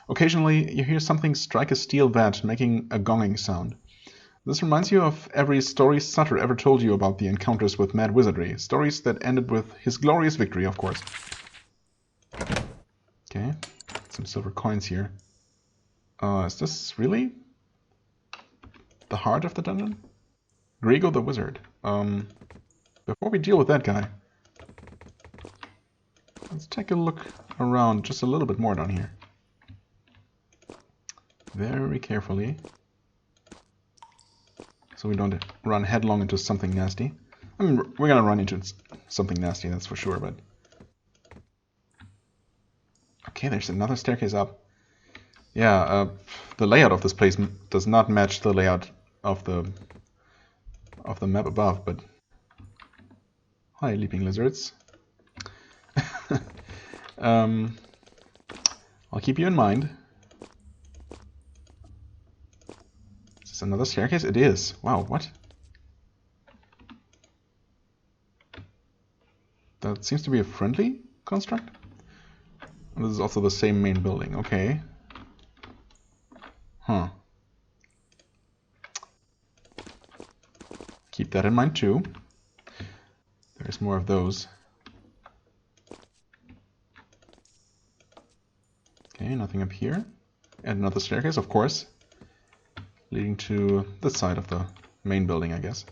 Occasionally, you hear something strike a steel vat, making a gonging sound. This reminds you of every story Sutter ever told you about the encounters with mad wizardry. Stories that ended with his glorious victory, of course. Okay, some silver coins here. Is this really the heart of the dungeon? Grego the Wizard. Before we deal with that guy, let's take a look around just a little bit more down here. Very carefully. So we don't run headlong into something nasty. I mean, we're gonna run into something nasty, that's for sure, but... Okay, there's another staircase up. Yeah, the layout of this place does not match the layout of the map above, but... Hi, leaping lizards. I'll keep you in mind. Is this another staircase? It is. Wow, what? That seems to be a friendly construct. And this is also the same main building. Okay. Huh. Keep that in mind too. There's more of those. Okay, nothing up here. And another staircase, of course, leading to this side of the main building, I guess.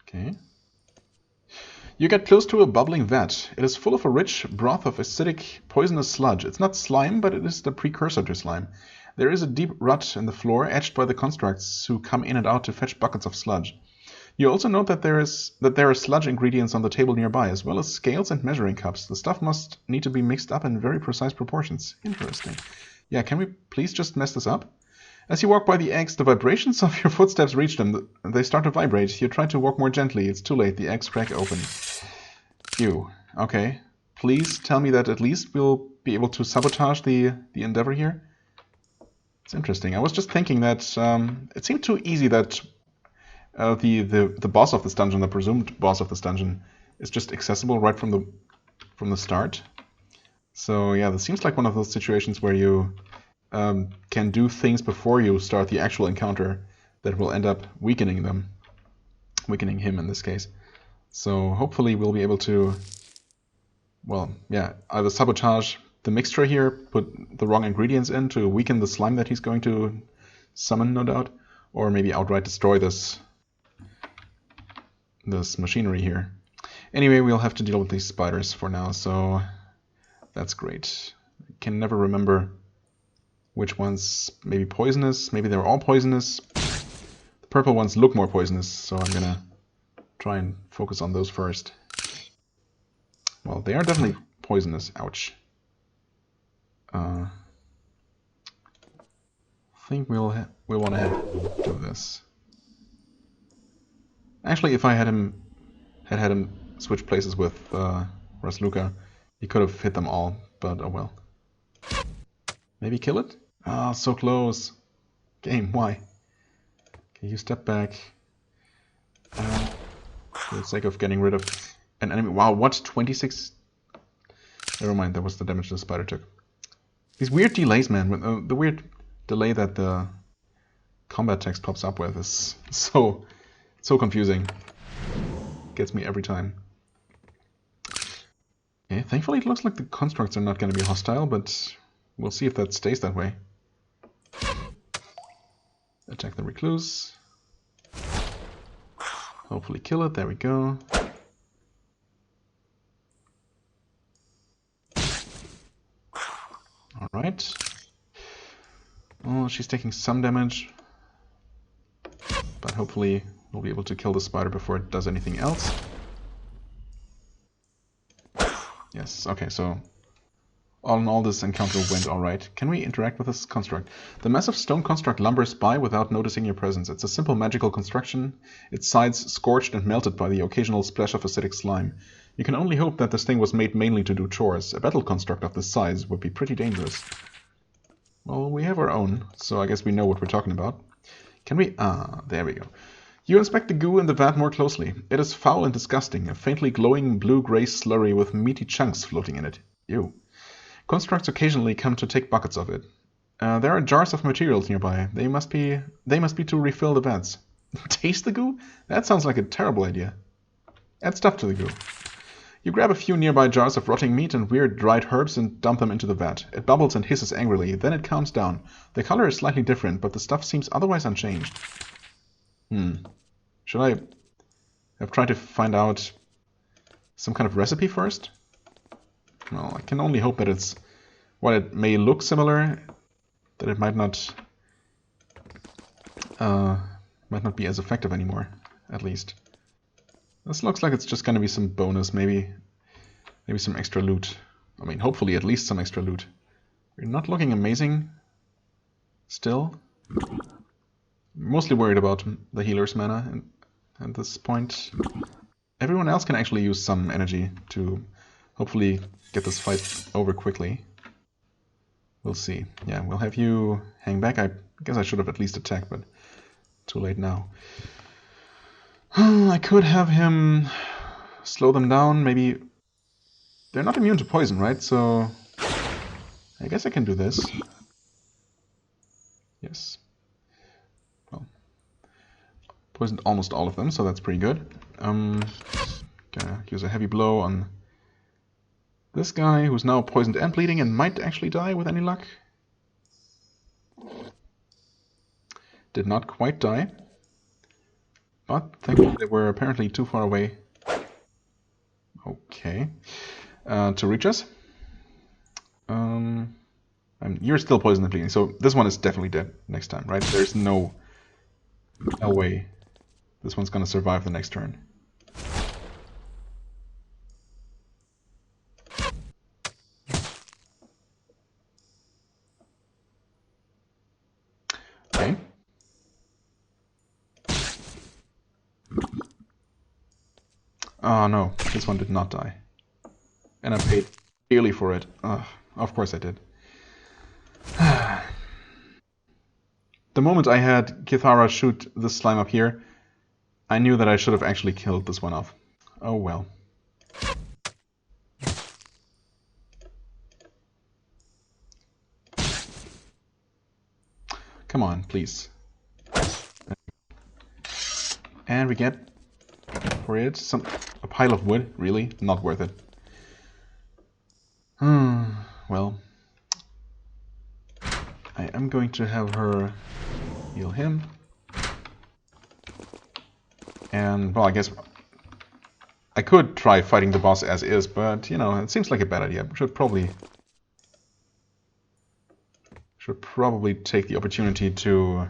Okay. You get close to a bubbling vat. It is full of a rich broth of acidic, poisonous sludge. It's not slime, but it is the precursor to slime. There is a deep rut in the floor, etched by the constructs who come in and out to fetch buckets of sludge. You also note that there are sludge ingredients on the table nearby, as well as scales and measuring cups. The stuff must need to be mixed up in very precise proportions. Interesting. Yeah, can we please just mess this up? As you walk by the eggs, the vibrations of your footsteps reach them. They start to vibrate. You try to walk more gently. It's too late. The eggs crack open. Ew. Okay. Please tell me that at least we'll be able to sabotage the endeavor here. It's interesting. I was just thinking that it seemed too easy that the boss of this dungeon, the presumed boss of this dungeon, is just accessible right from the start. So yeah, this seems like one of those situations where you can do things before you start the actual encounter that will end up weakening him in this case. So hopefully we'll be able to, well, yeah, either sabotage the mixture here, put the wrong ingredients in to weaken the slime that he's going to summon, no doubt, or maybe outright destroy this machinery here. Anyway, we'll have to deal with these spiders for now, so that's great. I can never remember which ones may be poisonous. Maybe they're all poisonous. The purple ones look more poisonous, so I'm gonna try and focus on those first. Well, they are definitely poisonous. Ouch. I think we'll want to do this. Actually, if I had him switch places with Rasluka, he could have hit them all, but oh well. Maybe kill it? Ah, so close. Game, why? Okay, you step back. For the sake of getting rid of an enemy. Wow, what? 26? Never mind, that was the damage the spider took. These weird delays, man. The weird delay that the combat text pops up with is so confusing. Gets me every time. Okay, thankfully it looks like the constructs are not going to be hostile, but we'll see if that stays that way. Attack the recluse. Hopefully kill it. There we go. Alright. Oh, she's taking some damage. But hopefully We'll be able to kill the spider before it does anything else. Yes, okay, so all in all, this encounter went alright. Can we interact with this construct? The massive stone construct lumbers by without noticing your presence. It's a simple magical construction, its sides scorched and melted by the occasional splash of acidic slime. You can only hope that this thing was made mainly to do chores. A battle construct of this size would be pretty dangerous. Well, we have our own, so I guess we know what we're talking about. Can we... there we go. You inspect the goo in the vat more closely. It is foul and disgusting, a faintly glowing blue-gray slurry with meaty chunks floating in it. Ew. Constructs occasionally come to take buckets of it. There are jars of materials nearby. They must be to refill the vats. Taste the goo? That sounds like a terrible idea. Add stuff to the goo. You grab a few nearby jars of rotting meat and weird dried herbs and dump them into the vat. It bubbles and hisses angrily, then it calms down. The color is slightly different, but the stuff seems otherwise unchanged. Should I have tried to find out some kind of recipe first? Well, I can only hope that it's... While it may look similar, that it might not be as effective anymore, at least. This looks like it's just going to be some bonus, maybe some extra loot. I mean, hopefully at least some extra loot. We're not looking amazing still. Mostly worried about the healer's mana at this point. Everyone else can actually use some energy to hopefully get this fight over quickly. We'll see. Yeah, we'll have you hang back. I guess I should have at least attacked, but too late now. I could have him slow them down, maybe... They're not immune to poison, right? So I guess I can do this. Yes. Well, poisoned almost all of them, so that's pretty good. Gonna use a heavy blow on this guy, who's now poisoned and bleeding and might actually die with any luck. Did not quite die. But thankfully they were apparently too far away. Okay. To reach us. You're still poisoned and bleeding, so this one is definitely dead next time, right? There's no way this one's gonna survive the next turn. Okay. Oh no, this one did not die. And I paid dearly for it. Of course I did. The moment I had Kithara shoot this slime up here, I knew that I should have actually killed this one off. Oh well. Come on, please. And we get for it a pile of wood. Really? Not worth it. Well, I am going to have her heal him. And, well, I guess I could try fighting the boss as is, but, you know, it seems like a bad idea. Should probably take the opportunity to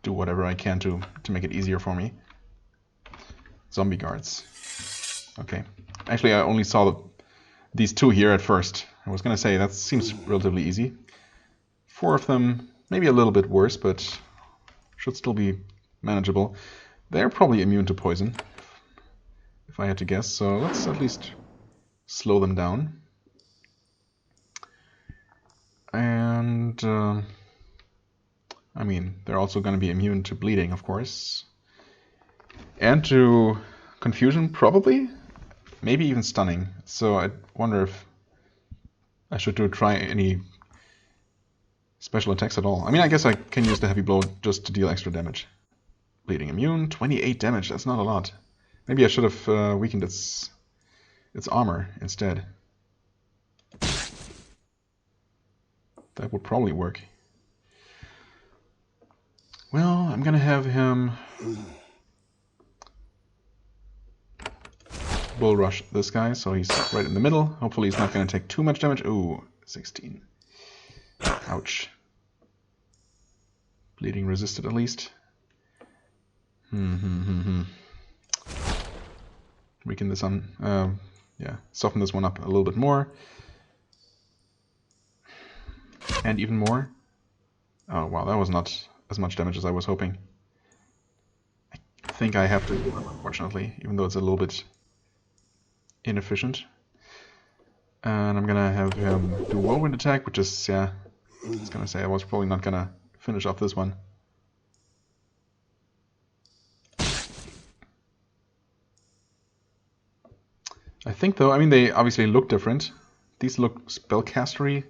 do whatever I can to make it easier for me. Zombie guards. Okay. Actually, I only saw these two here at first. I was going to say, that seems relatively easy. 4 of them, maybe a little bit worse, but should still be manageable. They're probably immune to poison, if I had to guess, so let's at least slow them down. And, I mean, they're also going to be immune to bleeding, of course. And to confusion, probably? Maybe even stunning. So I wonder if I should try any special attacks at all. I mean, I guess I can use the heavy blow just to deal extra damage. Bleeding immune, 28 damage, that's not a lot. Maybe I should have weakened its armor instead. That would probably work. Well, I'm gonna have him bull rush this guy, so he's right in the middle. Hopefully he's not gonna take too much damage. Ooh, 16. Ouch. Bleeding resisted at least. Weaken this on, yeah, soften this one up a little bit more. And even more. Oh wow, that was not as much damage as I was hoping. I think I have to do it, unfortunately, even though it's a little bit inefficient. And I'm gonna have him do whirlwind attack, which is, yeah, I was gonna say I was probably not gonna finish off this one. I think though, I mean, they obviously look different. These look spellcastery.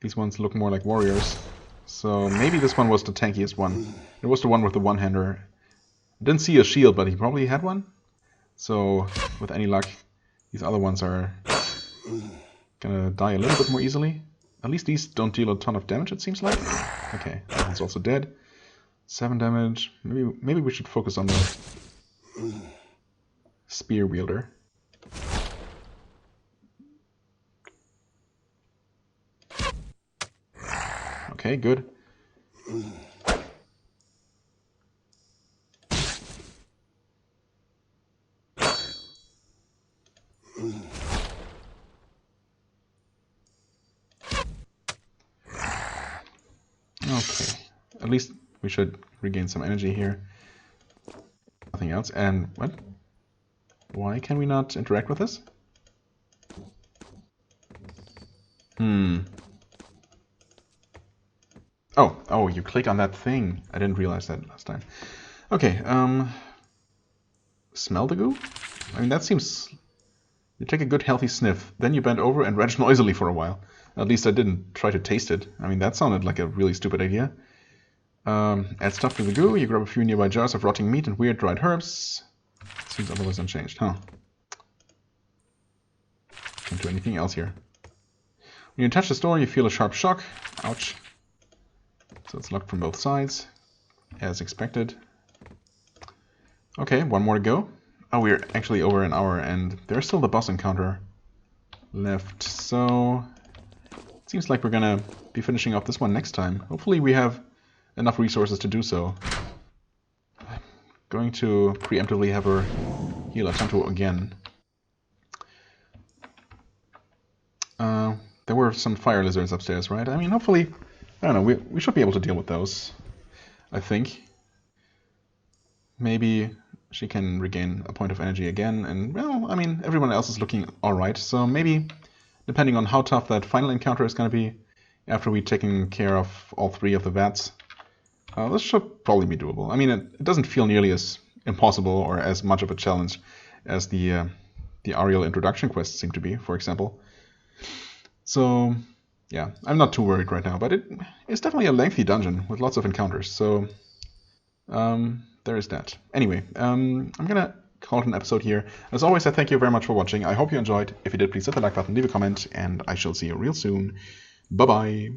These ones look more like warriors. So maybe this one was the tankiest one. It was the one with the one-hander. I didn't see a shield, but he probably had one. So with any luck, these other ones are gonna die a little bit more easily. At least these don't deal a ton of damage, it seems like. Okay, that one's also dead. 7 damage. Maybe we should focus on the spear wielder. Okay, good. Okay, at least we should regain some energy here. Nothing else. And what? Why can we not interact with this? Oh, you click on that thing. I didn't realize that last time. Okay, smell the goo? I mean, that seems... You take a good healthy sniff, then you bend over and retch noisily for a while. At least I didn't try to taste it. I mean, that sounded like a really stupid idea. Add stuff to the goo, you grab a few nearby jars of rotting meat and weird dried herbs. Seems otherwise unchanged, huh? Can't do anything else here. When you touch the store, you feel a sharp shock. Ouch. So it's locked from both sides, as expected. Okay, one more to go. Oh, we're actually over an hour, and there's still the boss encounter left. So it seems like we're gonna be finishing off this one next time. Hopefully we have enough resources to do so. I'm going to preemptively have her heal Atantuo again. There were some fire lizards upstairs, right? I mean, hopefully, I don't know, we should be able to deal with those, I think. Maybe she can regain a point of energy again, and, well, I mean, everyone else is looking alright, so maybe, depending on how tough that final encounter is going to be, after we've taken care of all 3 of the vats, this should probably be doable. I mean, it doesn't feel nearly as impossible or as much of a challenge as the Ariel introduction quests seem to be, for example. So, yeah, I'm not too worried right now, but it's definitely a lengthy dungeon with lots of encounters, so there is that. Anyway, I'm gonna call it an episode here. As always, I thank you very much for watching. I hope you enjoyed. If you did, please hit the like button, leave a comment, and I shall see you real soon. Bye-bye.